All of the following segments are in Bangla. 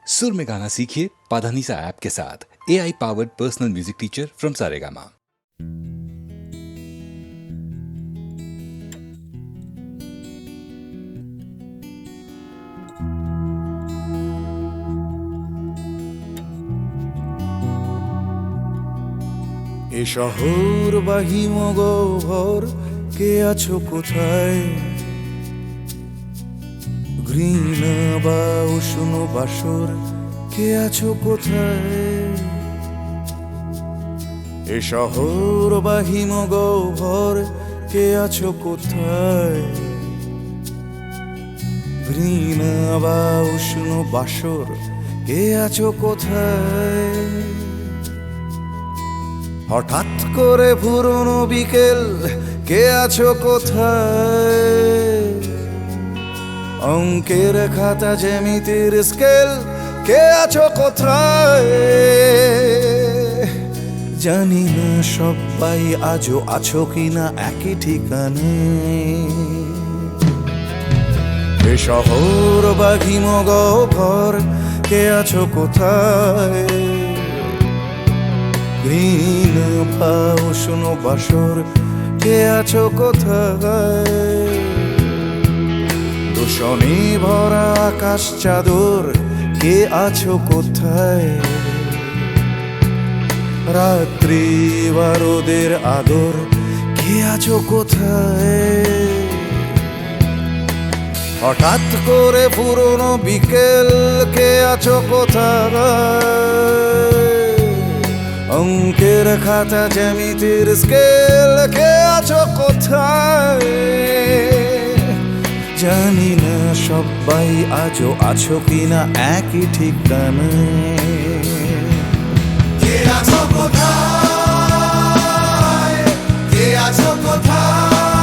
सुर में गाना सीखिए पाधानीसा ऐप के साथ। AI powered personal music teacher from Saregama. এ শহর বা হিমগহ্বর, কে আছো কোথায়? ঘৃণা বা উষ্ণ বাসর, কে আছো কোথায়? এ শহর বা হিমগহ্বর, কে আছো কোথায়? ঘৃণা বা উষ্ণ বাসর, কে আছো কোথায়? হঠাৎ করে পুরনো বিকেল, কে আছো কোথায়? অঙ্কের খাতা জ্যামিতির স্কেল, কে আছো কোথায়? জানি না সবাই আজও আছো কিনা একই ঠিকানায়। এ শহর বা হিমগহ্বর, কে আছো কোথায়? ঘৃণা বা উষ্ণ বাসর, কে আছো কোথায়? দূষণে ভরা আকাশ চাদর, কে আছো কোথায়? রাত্রি বা রোদের আদর, কে আছো কোথায়? হঠাৎ করে পুরনো বিকেল, কে আছো কোথায়? অঙ্কের খাতা জ্যামিতির স্কেল, কে আছো কোথায়? জানি না সবাই আজও আছো কিনা একই ঠিকানায়। কে আছো কোথায়? কে আছো কোথায়?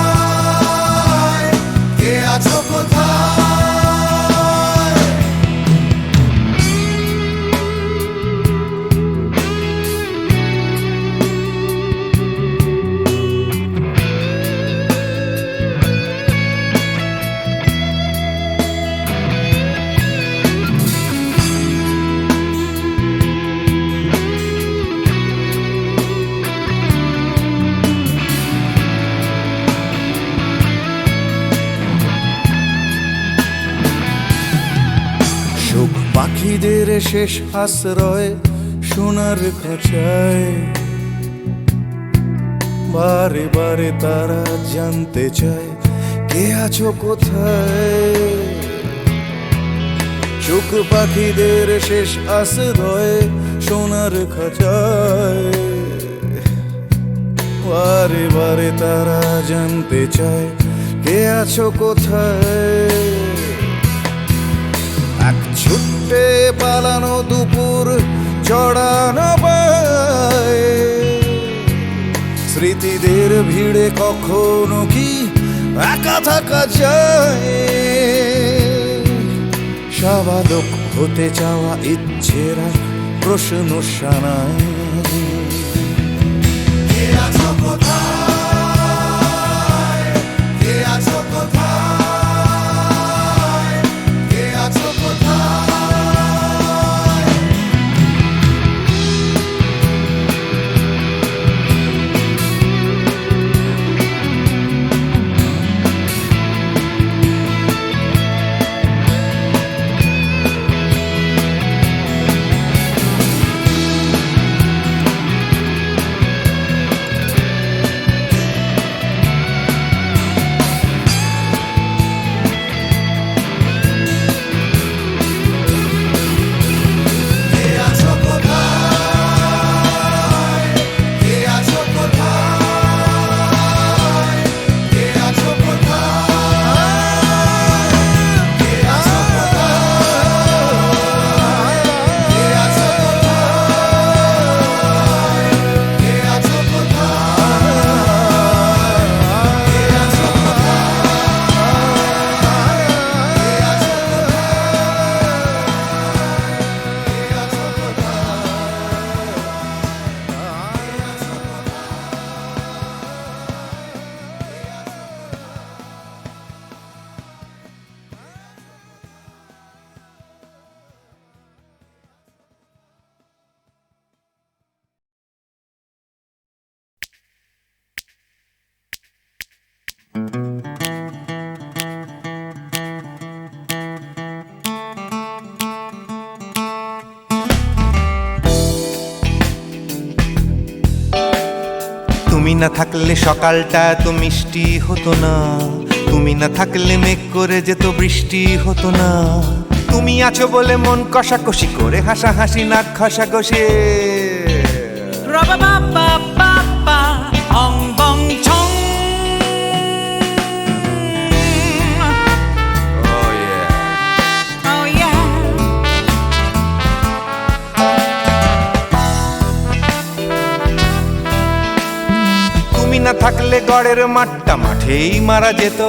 কে আছো কোথায়? পাখিদের শেষ আশ্রয় সোনার খাঁচায়, বারে বারে তারা জানতে চায় কে আছো কোথায়? চোখ পাখিদের শেষ আশ্রয় সোনার খাঁচায়, বারে বারে তারা জানতে চায় কে আছো কোথায়? এক ছুটে পালানো দুপুর চড়ানো পায়, স্মৃতিদের ভিড়ে কখনো কি একা থাকা যায়? স্বাভাবিক হতে চাওয়া ইচ্ছেরা প্রশ্ন শানায়। কে আছো কোথায়? কে আছো কোথায়? কে আছো কোথায়? না থাকলে সকালটা এত মিষ্টি হতো না, তুমি না থাকলে মেঘ করে যেত বৃষ্টি হতো না। তুমি আছো বলে মন কষাকষি করে হাসাহাসি নাক ঘষাঘষি। Ra-ba-ba-ba-ba-ba, ong bong chong. Oh yeah. Oh yeah. তুমি না থাকলে গড়ের মাঠটা মাঠেই মারা যেত,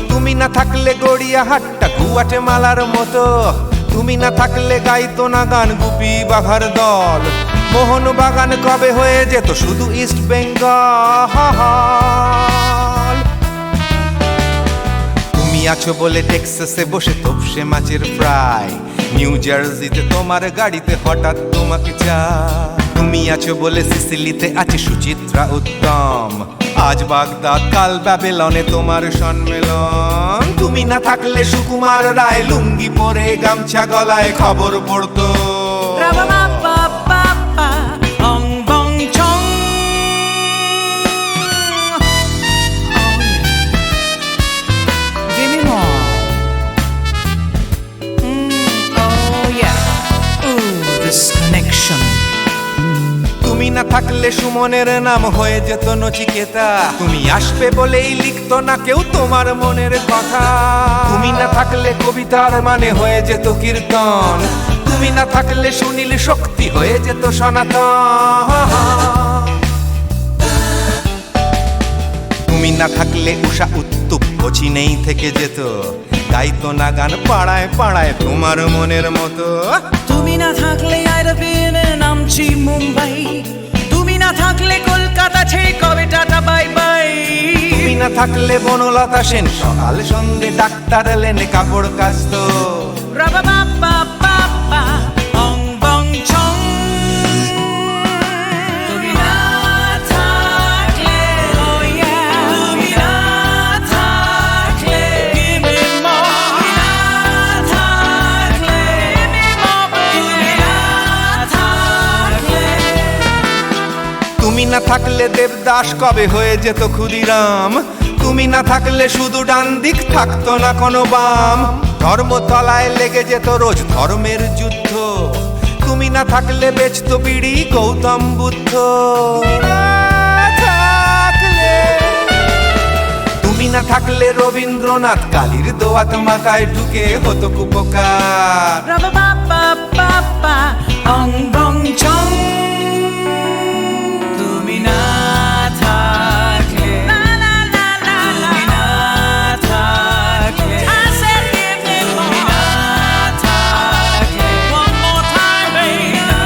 তুমি না থাকলে গড়িয়া হাটটা গুয়াটে মালার মতো। তুমি না থাকলে গাইতো না গান গুপি বাঘার দল, মোহন বাগান কবে হয়ে যেত শুধু ইস্ট বেঙ্গল। তুমি আছো বলে টেক্সাসে বসে তপসে মাছের ফ্রাই, নিউ জার্সিতে তোমার গাড়িতে হঠাৎ তোমাকে চাই। তুমি আছো বলে সিসিলিতে আছে সুচিত্রা উত্তম, আজ বাগদাদ কাল ব্যাবিলনে তোমার সম্মেলন। তুমি না থাকলে সুকুমার রায় লুঙ্গি পরে গামছা গলায় খবর পড়তো। Ra-ba-ba-ba-ba-ba, ong bong chong. Give me more. Oh yeah. Ooh, this connection. তুমি না থাকলে সুমনের নাম হয়ে যেত নচিকেতা, তুমি আসবে বলেই লিখতো না কেউ তোমার মনের কথা। তুমি না থাকলে কবিতার মানে হয়ে যেত কীর্তন, তুমি না থাকলে সুনীল শক্তি হয়ে যেত সনাতন। তুমি না থাকলে উষা উত্তুপ নেই থেকে যেত, গাইতো না গান পাড়ায় পাড়ায় তোমার মনের মতো। তুমি না থাকলে I'd have been in Amchi, Mumbai. তুমি না থাকলে কলকাতা ছেড়ে কবে টাটা বাই বাই। তুমি না থাকলে বনলতা সেন সকাল সন্ধে ডাক্তার এলেন কাপড় কাচতো। Ra-ba-ba-ba-ba-ba, ong bong chong. তুমি না থাকলে, oh yeah. তুমি না থাকলে, give me more. তুমি না থাকলে, give me more. তুমি না থাকলে, তুমি না থাকলে দেবদাস কবে হয়ে যেত ক্ষুদিরাম, তুমি না থাকলে শুধু ডান দিক থাকতো না কোনো বাম। ধর্মতলায় লেগে যেত রোজ ধর্মের যুদ্ধ, তুমি না থাকলে বেচতো বিড়ি গৌতম বুদ্ধ। তুমি না থাকলে রবীন্দ্রনাথ কালীর দোয়াত মাথায় ঢুকে হতো কুপকার। Ra-ba-ba-ba-ba-ba, ong bong chong. তুমি না থাকলে, la la la la la. তুমি না থাকলে, I said give me more. তুমি না থাকলে, one more time, baby. তুমি না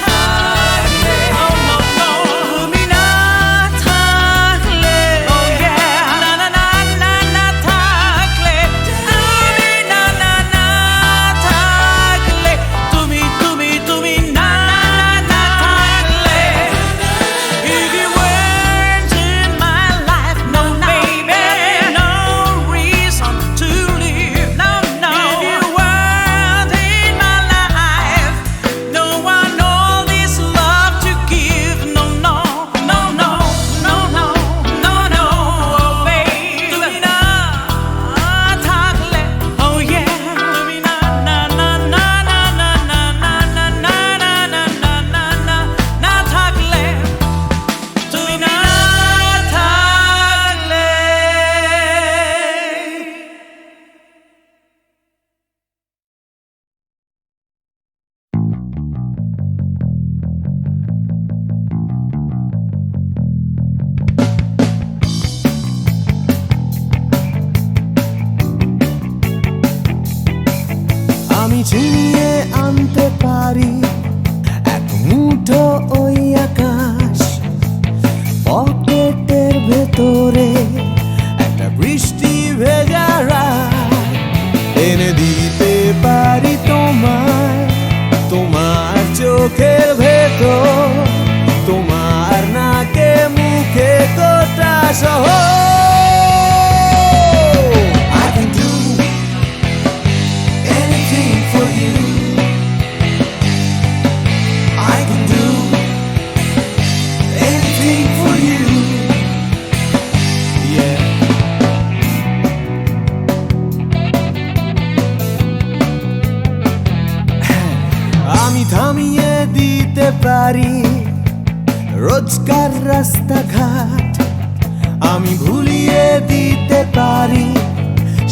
থাকলে, oh no no. তুমি না থাকলে, oh yeah. না না না না না থাকলে, তুমি না না না থাকলে, তুমি তুমি তুমি না না না থাকলে, if you weren't in my life, no baby, no reason to live, no no. If you weren't in my life, no one all this love to give, no no no no no no no no, oh baby. তুমি না থাকলে, oh yeah. তুমি না না না না না না না না না না না না না না না না থাকলে, তুমি না থাকলে। আমি ছিনিয়ে আনতে পারি এক মুঠো ওই আকাশ, পকেটের ভেতরে একটা বৃষ্টি ভেজা রাত, এনে দিতে পারি তোমায় তোমার চোখের ভেতর, তোমার নাকে মুখে গোটা শহর। I can do anything for you. I can do anything for you. থামিয়ে দিতে পারি রোজকার রাস্তাঘাট, আমি ভুলিয়ে দিতে পারি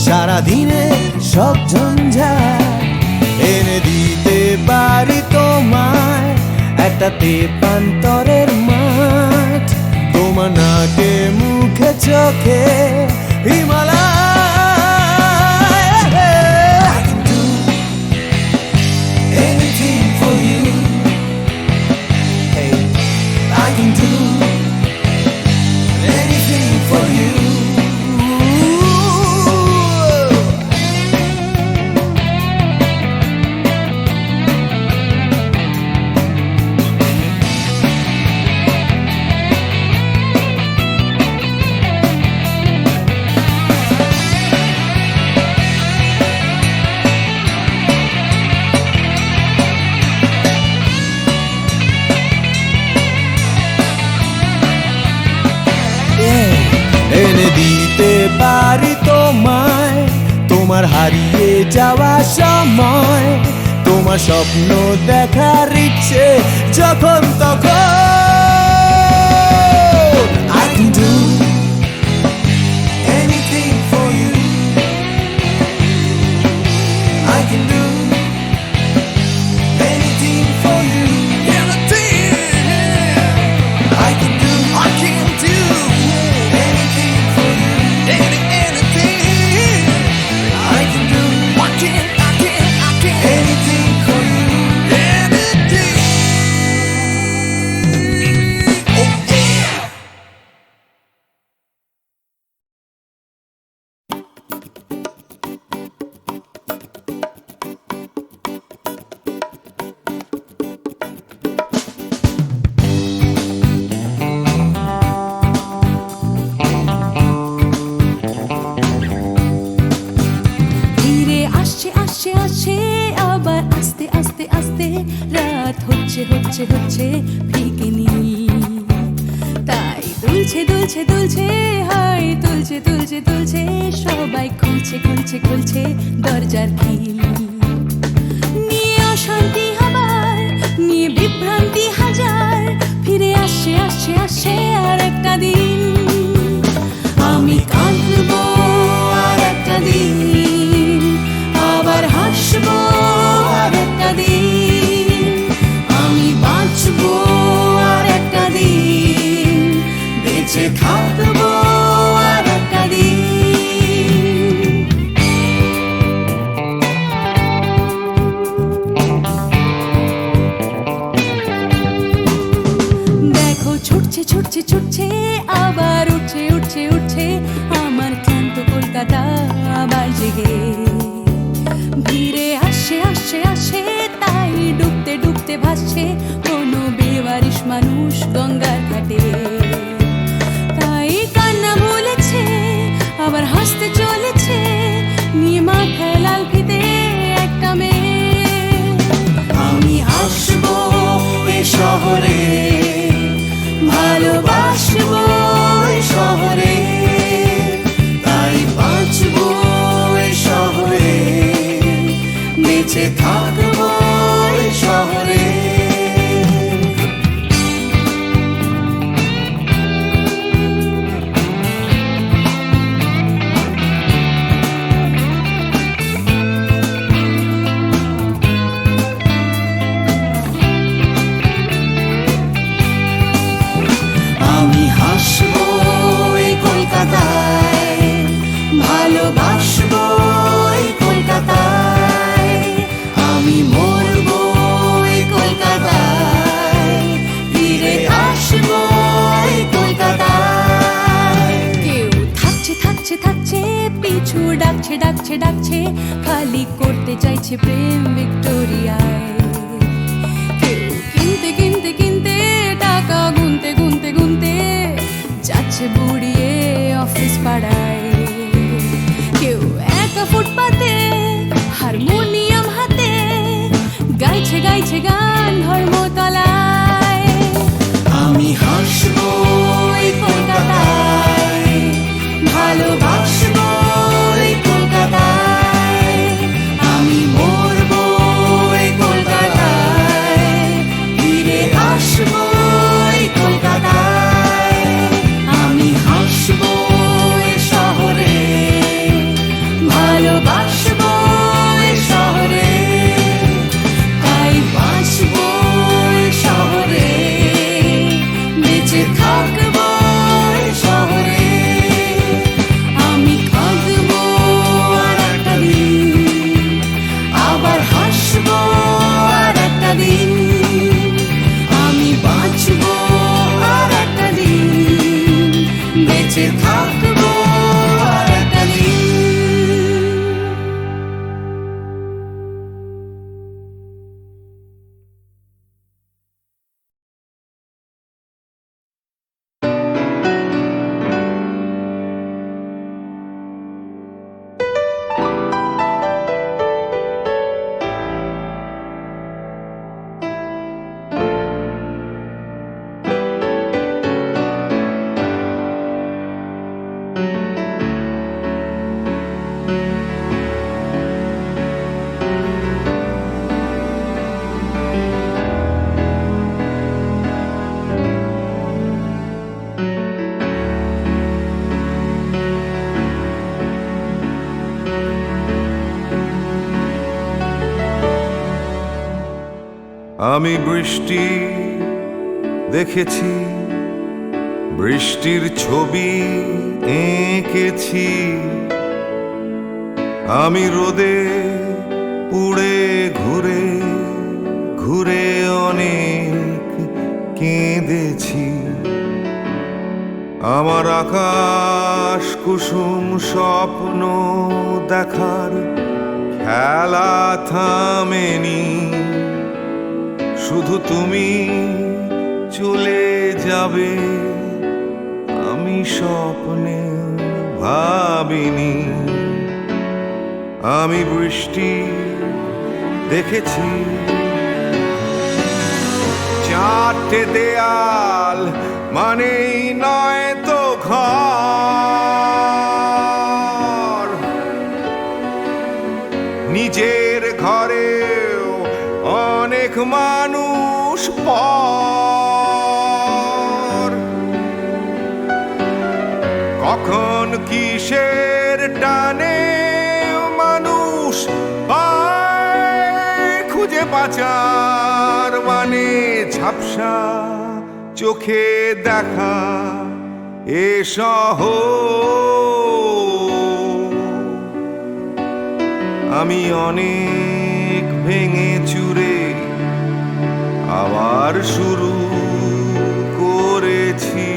সারাদিনে সব ঝঞ্ঝাট, এনে দিতে পারি তোমায় একটা তেপান্তরের মাঠ, তোমার নাকে মুখে চোখে Himalaya. I can do anything for you. Hey, I can do anything for you. এনে দিতে পারি তোমায় তোমার হারিয়ে যাওয়া সময়, তোমার স্বপ্ন দেখার ইচ্ছে যখন তখন। I can do anything for you. I can do anything for you. I can do anything for you. Anything. I can do anything for you. Anything. Oh yeah. ধীরে আসছে আসছে আসছে আবার আস্তে আস্তে আস্তে রাত হচ্ছে হচ্ছে হচ্ছে ফিকে নীল, তাই দুলছে দুলছে দুলছে হাই তুলছে তুলছে তুলছে সবাই খুলছে খুলছে খুলছে দরজার খিল, নিয়ে অশান্তি আবার নিয়ে বিভ্রান্তি হাজার, ফিরে আসছে আসছে আসছে আর একটা দিন, আমি কাঁদবো আর একটা দিন, আবার হাসবো আর একটা দিন, আমি বাঁচবো আর একটা দিন, বেঁচে থাকবো আর একটা দিন। দেখো ছুটছে ছুটছে ছুটছে আবার উঠছে উঠছে উঠছে আমার ক্লান্ত কলকাতা আবার জেগে, ভিড়ে আসছে আসছে আসছে তাই ডুবতে ডুবতে ভাসছে কোনো বেওয়ারিশ মানুষ গঙ্গার ঘাটে, তাই কান্না ভুলেছে আবার হাসতে চলেছে নিয়ে মাথায় লাল ফিতে একটা মেয়ে, আমি আসবো এ শহরে ভালোবাসবো এই শহরে, তাই বাঁচবো এই শহরে, বেঁচে থাকবো এই শহরে। আমি হাসবো এই কলকাতায়, ভালোবাসবো এই কলকাতায়, আমি মরবো এই কলকাতায়, ফিরে আসবো এই কলকাতায়। কেউ থাকছে থাকছে থাকছে পিছু ডাকছে ডাকছে ডাকছে খালি করতে চাইছে প্রেম ভিক্টোরিয়ায়, কেউ কিনতে কিনতে কিনতে টাকা গুনতে গুনতে গুনতে যাচ্ছে বুড়িয়ে অফিস পাড়ায়, কেউ একা ফুটপাতে হারমোনিয়াম হাতে গাইছে গাইছে গান ধর্মতলায়, আমি হাসবো এই কলকাতায়, ভালোবাসবো এই কলকাতায়, আমি মরবো এই কলকাতায়, আমি বৃষ্টি দেখেছি, বৃষ্টির ছবি এঁকেছি। আমি রোদে পুড়ে ঘুরে ঘুরে অনেক কেঁদেছি। আমার আকাশ কুসুম স্বপ্ন দেখার খেলা থামেনি। শুধু তুমি চলে যাবে আমি স্বপ্নে ভাবিনি। আমি বৃষ্টি দেখেছি, চারটে দেয়াল মানেই নয় তো ঘর। নিজের ঘরেও অনেক মানুষ পর। কখন কিসের টানে মানুষ পায় খুঁজে বাঁচার মানে ঝাপসা চোখে দেখা এ শহর। আমি অনেক ভেঙে চুরে আবার শুরু করেছি।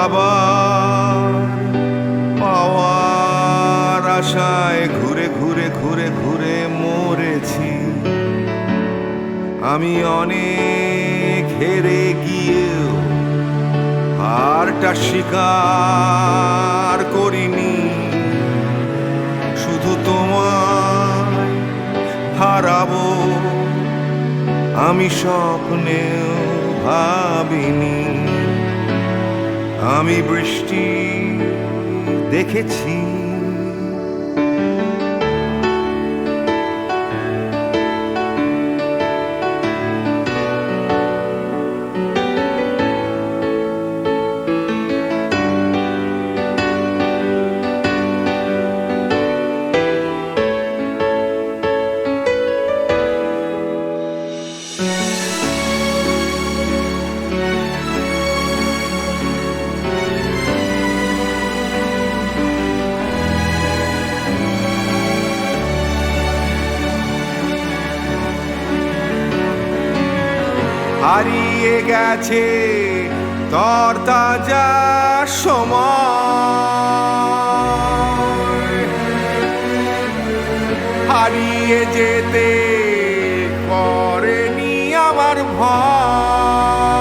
আবার পাওয়ার আশায় ঘুরে ঘুরে ঘুরে ঘুরে মরেছি। আমি অনেক হেরে গিয়েও হারটা স্বীকার করিনি। শুধু তোমায় হারাবো আমি স্বপ্নেও ভাবিনি। আমি বৃষ্টি দেখেছি, হারিয়ে গেছে তরতাজা সময়। হারিয়ে যেতে করেনি আমার ভয়।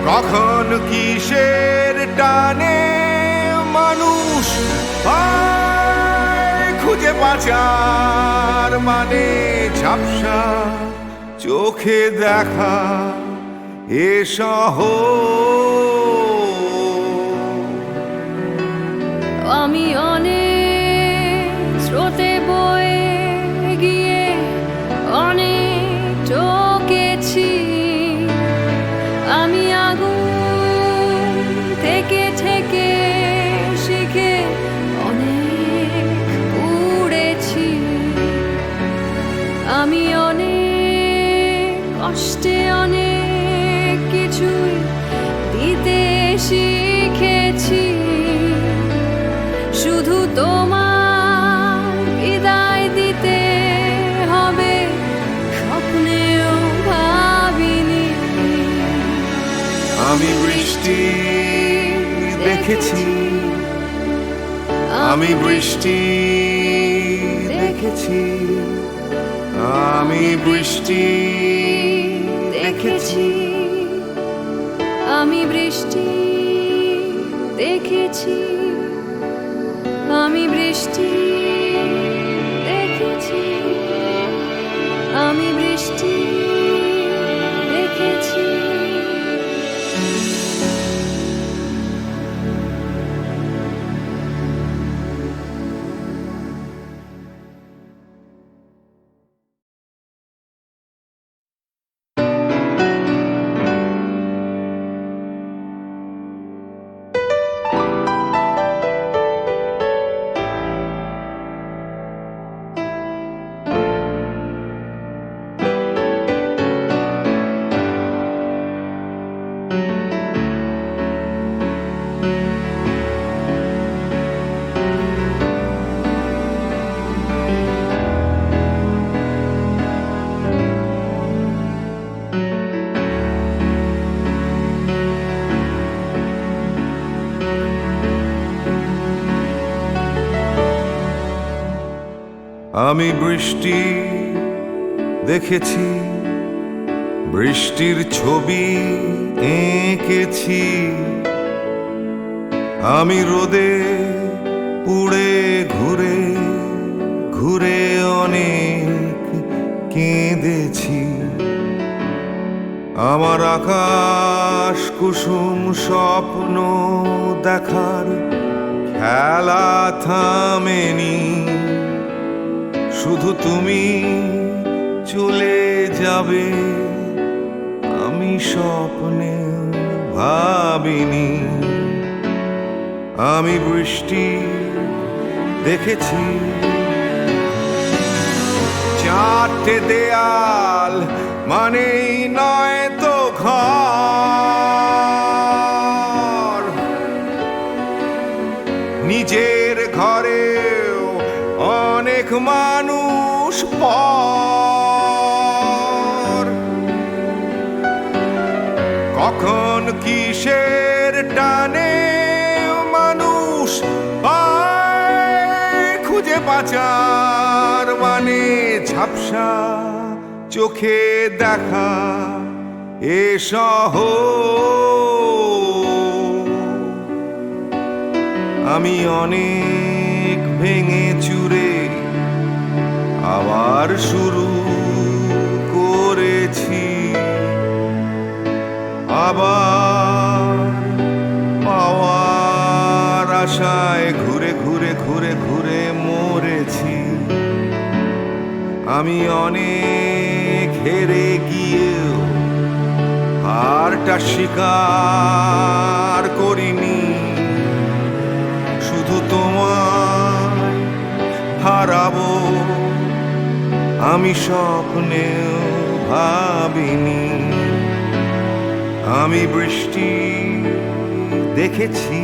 কখন কিসের টানে মানুষ পায় খুঁজে বাঁচার মানে ঝাপসা চোখে দেখা এ শহর। আমি অনেক স্রোতে বয়ে গিয়ে অনেক টকেছি। আমি আগুন থেকে থেকে শিখে অনেক পুড়েছি। আমি অনেক কষ্টে অনেক কিছুই দিতে শিখেছি। শুধু তোমার বিদায় দিতে হবে স্বপ্নেও ভাবিনি। আমি বৃষ্টি দেখেছি, আমি বৃষ্টি দেখেছি, আমি বৃষ্টি দেখেছি, আমি বৃষ্টি দেখেছি, আমি বৃষ্টি দেখেছি, আমি বৃষ্টি দেখেছি। আমি বৃষ্টি দেখেছি, বৃষ্টির ছবি এঁকেছি। আমি রোদে পুড়ে ঘুরে ঘুরে অনেক কেঁদেছি। আমার আকাশ কুসুম স্বপ্ন দেখার খেলা থামেনি। শুধু তুমি চলে যাবে আমি স্বপ্নে ভাবিনি। আমি বৃষ্টি দেখেছি, চারটে দেয়াল মানেই নয় তো ঘর। নিজের ঘরেও অনেক মানুষ পর। কখন কিসের টানে মানুষ পায় খুঁজে পাচার, মানে ঝাপসা চোখে দেখা এ শহর। আমি অনেক ভেঙে চুরে আবার শুরু করেছি। আবার পাওয়ার আশায় ঘুরে ঘুরে ঘুরে ঘুরে মরেছি। আমি অনেক হেরে গিয়েও হারটা স্বীকার করিনি। শুধু তোমায় হারাবো আমি স্বপ্নেও ভাবিনি। আমি বৃষ্টি দেখেছি,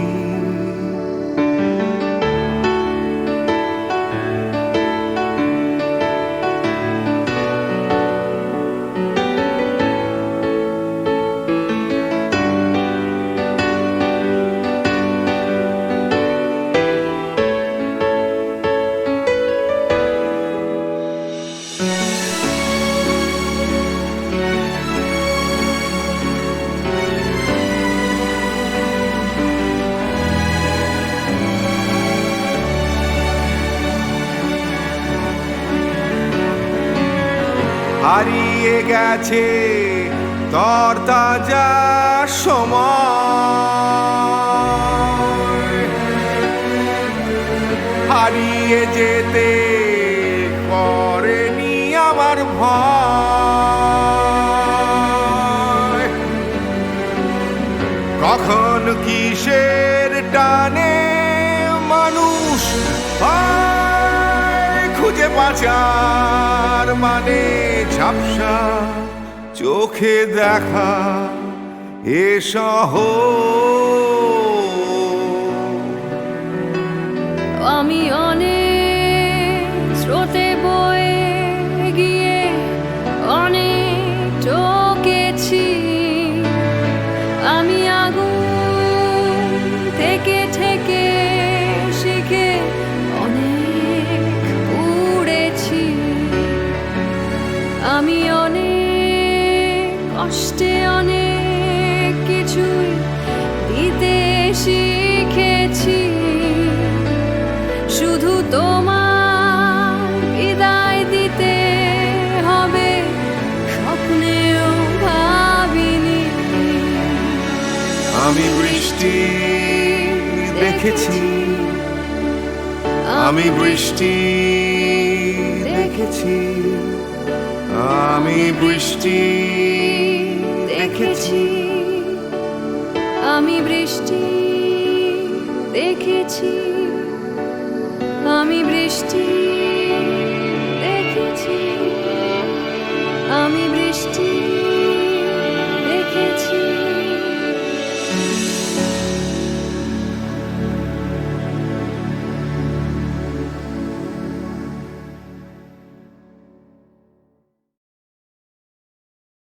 হারিয়ে গেছে তরতাজা সময়। হারিয়ে যেতে করেনি আমার ভয়। কখন কিসের টানে মানুষ পায় খুঁজে পাচার, মানে ঝাপসা চোখে দেখা এ শহর। আমি অনেক স্রোতে বয়ে গিয়ে অনেক ঠকেছি। আমি আগুন থেকে থেকে শিখে অনেক পুড়েছি। আমি অনেক কষ্টে অনেক কিছুই দিতে শিখেছি। শুধু তোমার বিদায় দিতে হবে স্বপ্নেও ভাবিনি। আমি বৃষ্টি দেখেছি, আমি বৃষ্টি দেখেছি, আমি বৃষ্টি দেখেছি, আমি বৃষ্টি দেখেছি, আমি বৃষ্টি দেখেছি, আমি বৃষ্টি